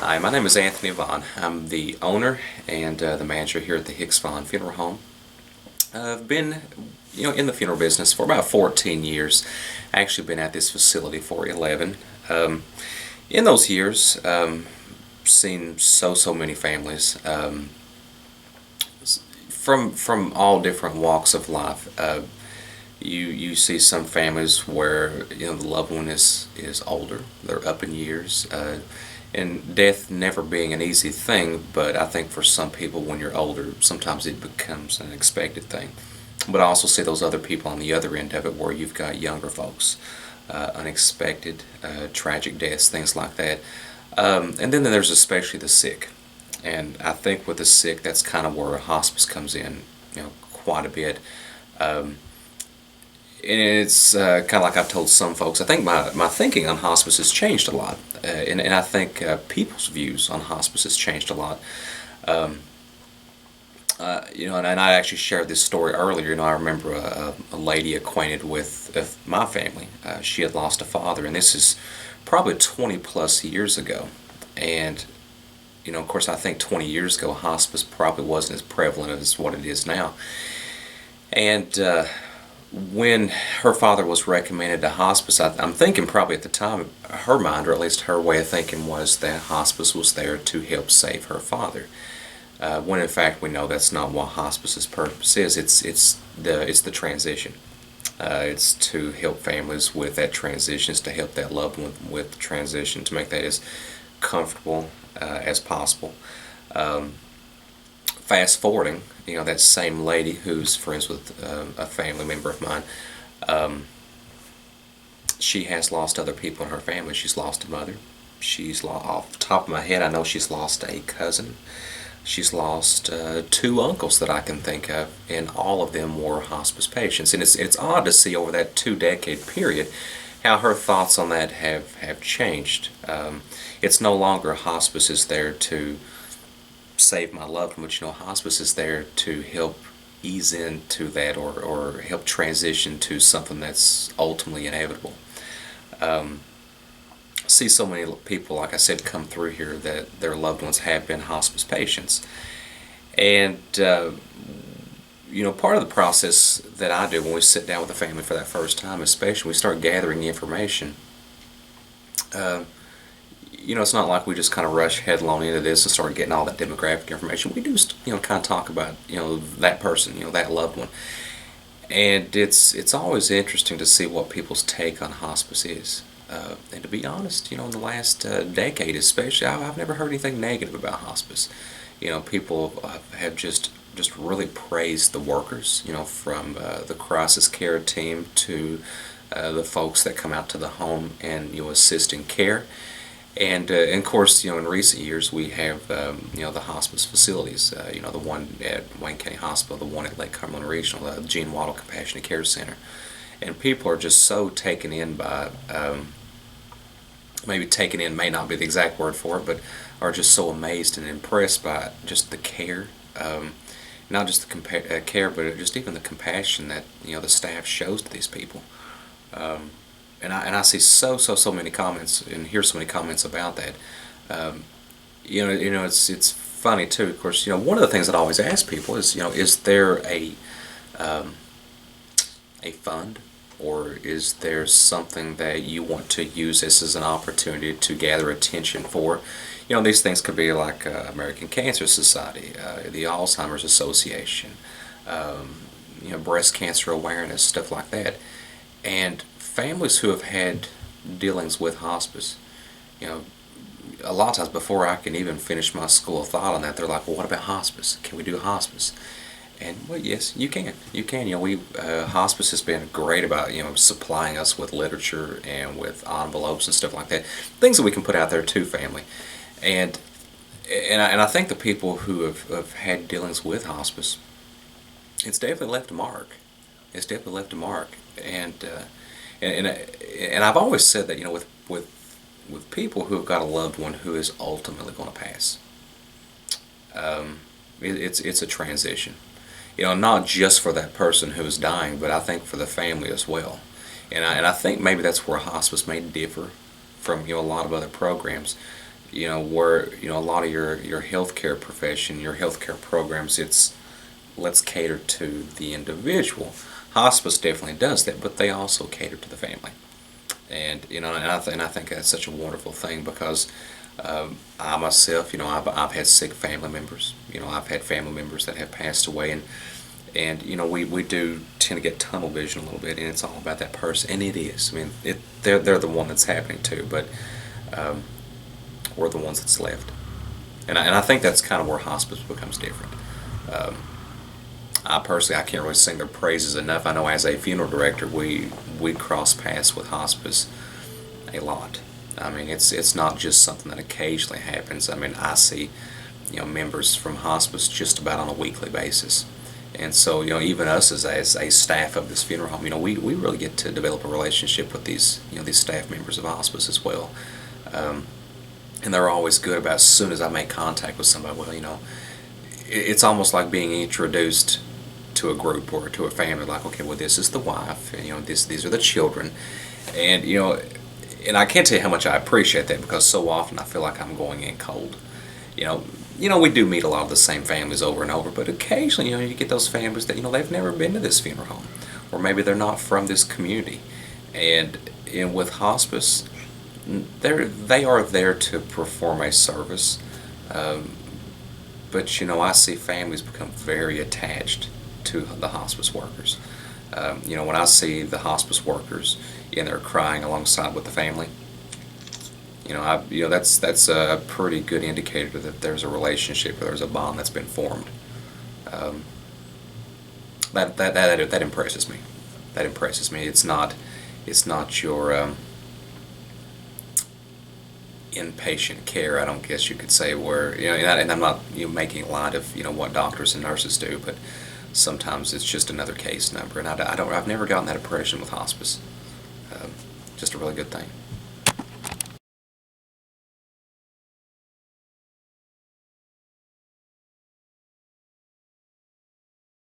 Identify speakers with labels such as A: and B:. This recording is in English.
A: Hi, my name is Anthony Vaughn. I'm the owner and the manager here at the Hicks-Vaughn Funeral Home. I've been, in the funeral business for about 14 years. I actually been at this facility for 11. In those years, seen so many families from all different walks of life. You see some families where the loved one is older, they're up in years. And death never being an easy thing, but I think for some people when you're older, sometimes it becomes an expected thing. But I also see those other people on the other end of it where you've got younger folks, unexpected, tragic deaths, things like that. And then there's especially the sick. And I think with the sick, that's kind of where hospice comes in, quite a bit. And it's kind of like I've told some folks, I think my thinking on hospice has changed a lot. And I think people's views on hospice has changed a lot. And I actually shared this story earlier. I remember a lady acquainted with my family. She had lost a father, and this is probably 20 plus years ago. And, of course, I think 20 years ago, hospice probably wasn't as prevalent as what it is now. And when her father was recommended to hospice, I'm thinking probably at the time, her mind, or at least her way of thinking, was that hospice was there to help save her father. When in fact we know that's not what hospice's purpose is. It's the transition. It's to help families with that transition. It's to help that loved one with the transition, to make that as comfortable as possible. Fast forwarding, that same lady who's friends with a family member of mine, she has lost other people in her family. She's lost a mother. Off the top of my head, I know she's lost a cousin. She's lost two uncles that I can think of, and all of them were hospice patients. And it's odd to see over that 2-decade period how her thoughts on that have changed. It's no longer hospice is there to save my loved one, but hospice is there to help ease into that, or help transition to something that's ultimately inevitable. See so many people, like I said, come through here that their loved ones have been hospice patients. And, part of the process that I do when we sit down with the family for that first time, especially, we start gathering information. It's not like we just kind of rush headlong into this and start getting all that demographic information. We do, kind of talk about, that person, that loved one. And it's always interesting to see what people's take on hospice is. And to be honest, in the last decade especially, I've never heard anything negative about hospice. People have just really praised the workers, from the crisis care team to the folks that come out to the home and assist in care. And of course, in recent years we have the hospice facilities. The one at Wayne County Hospital, the one at Lake Cumberland Regional, the Gene Waddle Compassionate Care Center. And people are just so taken in by, maybe taken in may not be the exact word for it, but are just so amazed and impressed by just the care, not just the care, but just even the compassion that the staff shows to these people. And I see so many comments, and hear so many comments about that. It's funny too. Of course, one of the things that I always ask people is there a fund, or is there something that you want to use this as an opportunity to gather attention for? These things could be like American Cancer Society, the Alzheimer's Association, breast cancer awareness, stuff like that. And families who have had dealings with hospice, a lot of times before I can even finish my school of thought on that, they're like, well, what about hospice? Can we do hospice? And, well, yes, you can. You can. Hospice has been great about, supplying us with literature and with envelopes and stuff like that. Things that we can put out there to family. And I think the people who have had dealings with hospice, it's definitely left a mark. It's definitely left a mark. And I've always said that, with people who have got a loved one who is ultimately going to pass, it's a transition. Not just for that person who is dying, but I think for the family as well. And I think maybe that's where hospice may differ from a lot of other programs. where a lot of your healthcare profession, your healthcare programs, it's let's cater to the individual. Hospice definitely does that, but they also cater to the family. And I think that's such a wonderful thing because I myself, I've had sick family members. I've had family members that have passed away, and we do tend to get tunnel vision a little bit, and it's all about that person, and it is. I mean, they're the one that's happening to, but we're the ones that's left, and I think that's kind of where hospice becomes different. Um, I personally, I can't really sing their praises enough. I know as a funeral director, we cross paths with hospice a lot. I mean, it's not just something that occasionally happens. I mean, I see members from hospice just about on a weekly basis, and so even us as a staff of this funeral home, we really get to develop a relationship with these staff members of hospice as well. Um, and they're always good about as soon as I make contact with somebody. Well, it's almost like being introduced to a group or to a family. Like, okay, well, this is the wife, and these are the children, and and I can't tell you how much I appreciate that because so often I feel like I'm going in cold. You know, we do meet a lot of the same families over and over, but occasionally, you get those families that they've never been to this funeral home, or maybe they're not from this community, and with hospice, they are there to perform a service. Um, but I see families become very attached to the hospice workers. When I see the hospice workers in there crying alongside with the family, that's a pretty good indicator that there's a relationship or there's a bond that's been formed. Um, that impresses me. That impresses me. It's not your inpatient care, I don't guess you could say, where and I'm not making light of what doctors and nurses do, but sometimes it's just another case number, and I've never gotten that impression with hospice. Just a really good thing.